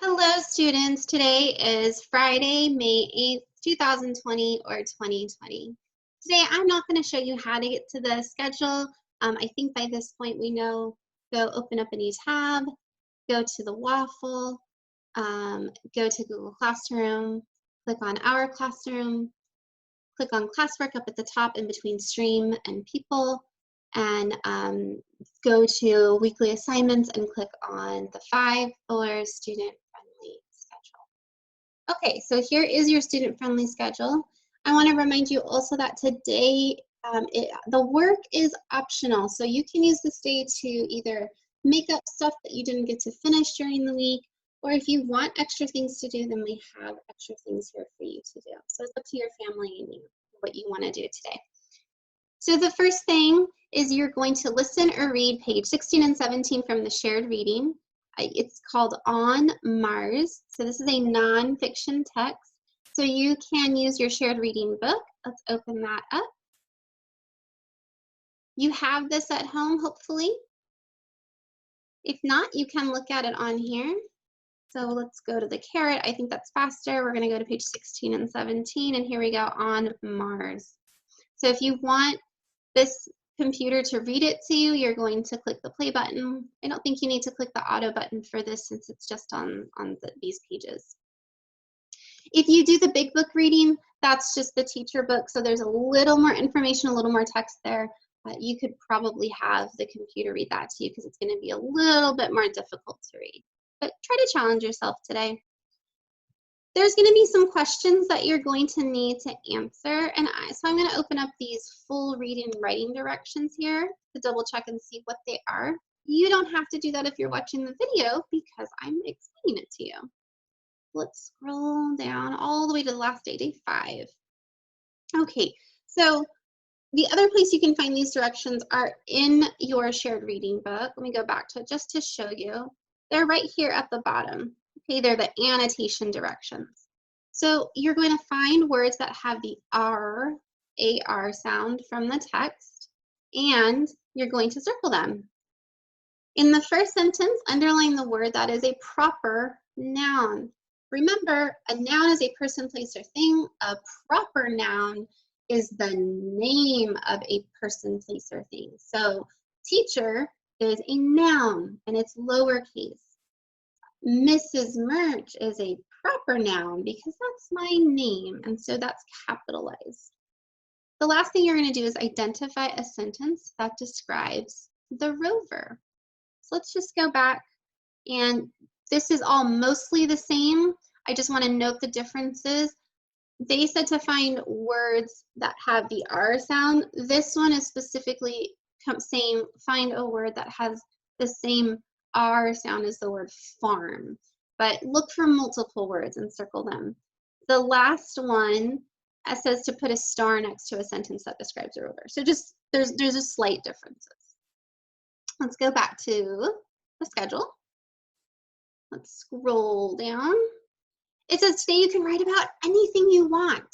Hello, students. Today is Friday, May 8th, 2020 or 2020. Today, I'm not going to show you how to get to the schedule. I think by this point we know, go open up a new tab, go to the waffle, go to Google Classroom, click on Our Classroom, click on Classwork up at the top in between Stream and People, and go to Weekly Assignments and click on the 5-hour student-friendly schedule. Okay, so here is your student-friendly schedule. I want to remind you also that today the work is optional, so you can use this day to either make up stuff that you didn't get to finish during the week, or if you want extra things to do, then we have extra things here for you to do. So it's up to your family and you what you want to do today. So the first thing is you're going to listen or read page 16 and 17 from the shared reading. It's called On Mars. So this is a nonfiction text. So you can use your shared reading book. Let's open that up. You have this at home, hopefully. If not, you can look at it on here. So let's go to the carrot. I think that's faster. We're going to go to page 16 and 17, and here we go, On Mars. So if you want this computer to read it to you, you're going to click the play button. I don't think you need to click the auto button for this since it's just on these pages. If you do the big book reading, that's just the teacher book, so there's a little more information, a little more text there. You could probably have the computer read that to you because it's going to be a little bit more difficult to read. But try to challenge yourself today. There's going to be some questions that you're going to need to answer, and so I'm going to open up these full reading and writing directions here to double check and see what they are. You don't have to do that if you're watching the video because I'm explaining it to you. Let's scroll down all the way to the last day, day 5. Okay, so the other place you can find these directions are in your shared reading book. Let me go back to it just to show you. They're right here at the bottom. Okay, they're the annotation directions. So you're going to find words that have the R, A-R sound from the text, and you're going to circle them. In the first sentence, underline the word that is a proper noun. Remember, a noun is a person, place, or thing. A proper noun is the name of a person, place, or thing. So teacher is a noun, and it's lowercase. Mrs. Murch is a proper noun because that's my name, and so that's capitalized. The last thing you're going to do is identify a sentence that describes the rover. So let's just go back, and this is all mostly the same. I just want to note the differences. They said to find words that have the R sound. This one is specifically saying find a word that has the same R sound as the word farm, but look for multiple words and circle them. The last one says to put a star next to a sentence that describes a rover. So just there's just slight differences. Let's go back to the schedule. Let's scroll down. It says today you can write about anything you want.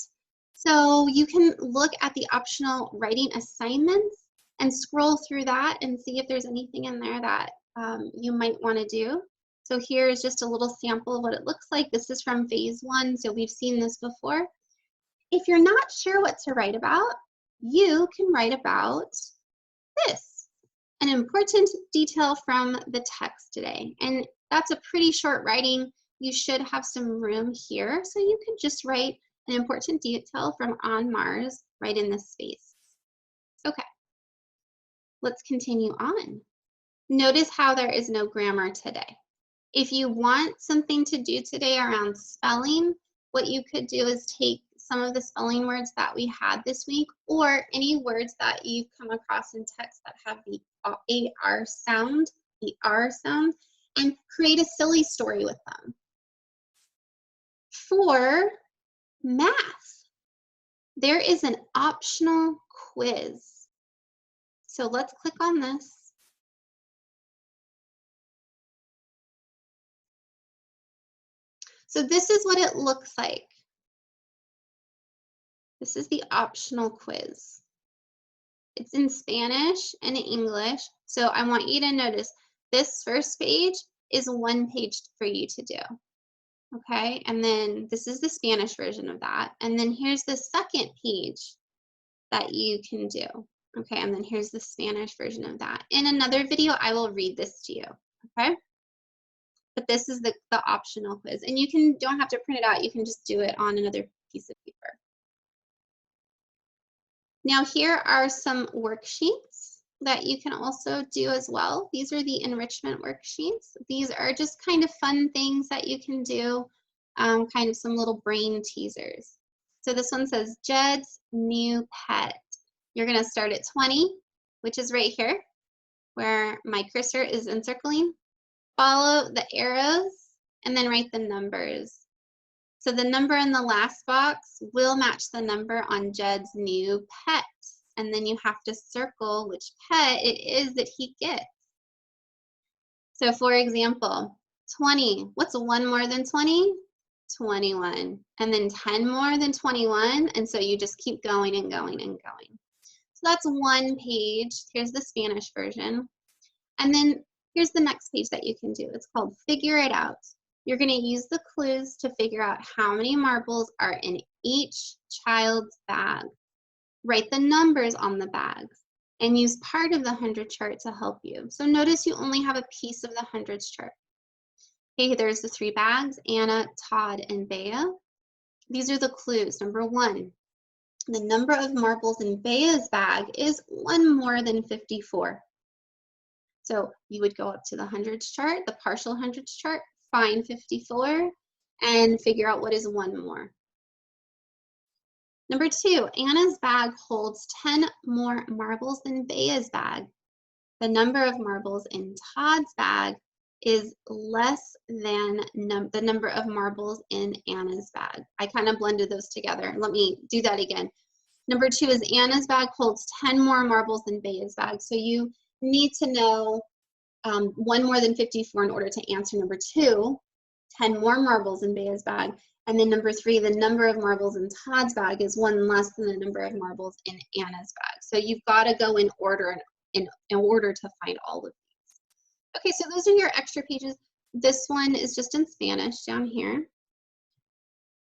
So you can look at the optional writing assignments and scroll through that and see if there's anything in there that you might want to do. So here is just a little sample of what it looks like. This is from phase 1, so we've seen this before. If you're not sure what to write about, you can write about this, an important detail from the text today. And that's a pretty short writing. You should have some room here, so you could just write an important detail from On Mars right in this space. Okay, let's continue on. Notice how there is no grammar today. If you want something to do today around spelling, what you could do is take some of the spelling words that we had this week, or any words that you've come across in text that have the A-R sound, the R sound, and create a silly story with them. For math, there is an optional quiz. So let's click on this. So this is what it looks like. This is the optional quiz. It's in Spanish and English. So I want you to notice this first page is one page for you to do. Okay, and then this is the Spanish version of that. And then here's the second page that you can do. Okay, and then here's the Spanish version of that. In another video, I will read this to you. Okay, but this is the optional quiz. And you don't have to print it out. You can just do it on another piece of paper. Now here are some worksheets that you can also do as well. These are the enrichment worksheets. These are just kind of fun things that you can do, kind of some little brain teasers. So this one says Jed's new pet. You're gonna start at 20, which is right here, where my cursor is encircling. Follow the arrows and then write the numbers. So the number in the last box will match the number on Jed's new pet. And then you have to circle which pet it is that he gets. So for example, 20, what's 1 more than 20? 21. And then 10 more than 21. And so you just keep going and going and going. So that's one page. Here's the Spanish version. And then here's the next page that you can do. It's called Figure It Out. You're going to use the clues to figure out how many marbles are in each child's bag. Write the numbers on the bags and use part of the 100 chart to help you. So notice you only have a piece of the hundreds chart. Okay, there's the 3 bags, Anna, Todd, and Bea. These are the clues. Number 1, the number of marbles in Bea's bag is 1 more than 54. So you would go up to the hundreds chart, the partial hundreds chart, find 54, and figure out what is 1 more. Number 2, Anna's bag holds 10 more marbles than Bea's bag. The number of marbles in Todd's bag is less than the number of marbles in Anna's bag. I kind of blended those together. Let me do that again. Number 2 is Anna's bag holds 10 more marbles than Bea's bag. So you need to know 1 more than 54 in order to answer number 2, 10 more marbles in Bea's bag. And then number 3, the number of marbles in Todd's bag is 1 less than the number of marbles in Anna's bag. So you've got to go in order in order to find all of these. Okay, so those are your extra pages. This one is just in Spanish down here.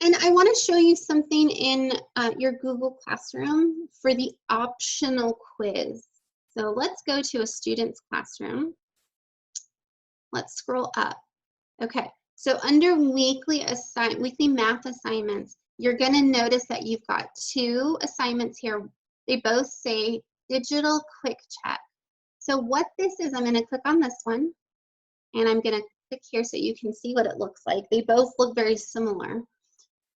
And I want to show you something in your Google Classroom for the optional quiz. So let's go to a student's classroom. Let's scroll up. Okay, so under weekly math assignments, you're going to notice that you've got 2 assignments here. They both say digital quick check. So what this is, I'm going to click on this one, and I'm going to click here so you can see what it looks like. They both look very similar.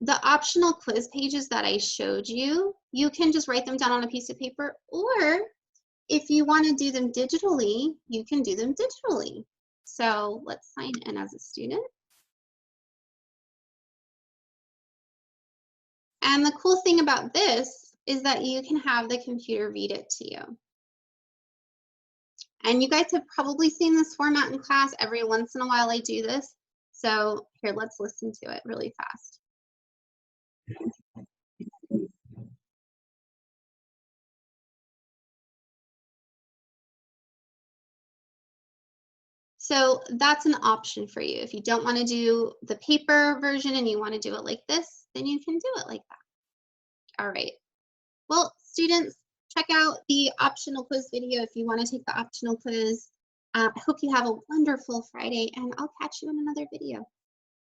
The optional quiz pages that I showed you, you can just write them down on a piece of paper, or if you want to do them digitally, you can do them digitally. So let's sign in as a student. And the cool thing about this is that you can have the computer read it to you. And you guys have probably seen this format in class. Every once in a while I do this. So here, let's listen to it really fast. So that's an option for you. If you don't want to do the paper version and you want to do it like this, then you can do it like that. All right. Well, students, check out the optional quiz video if you want to take the optional quiz. I hope you have a wonderful Friday, and I'll catch you in another video.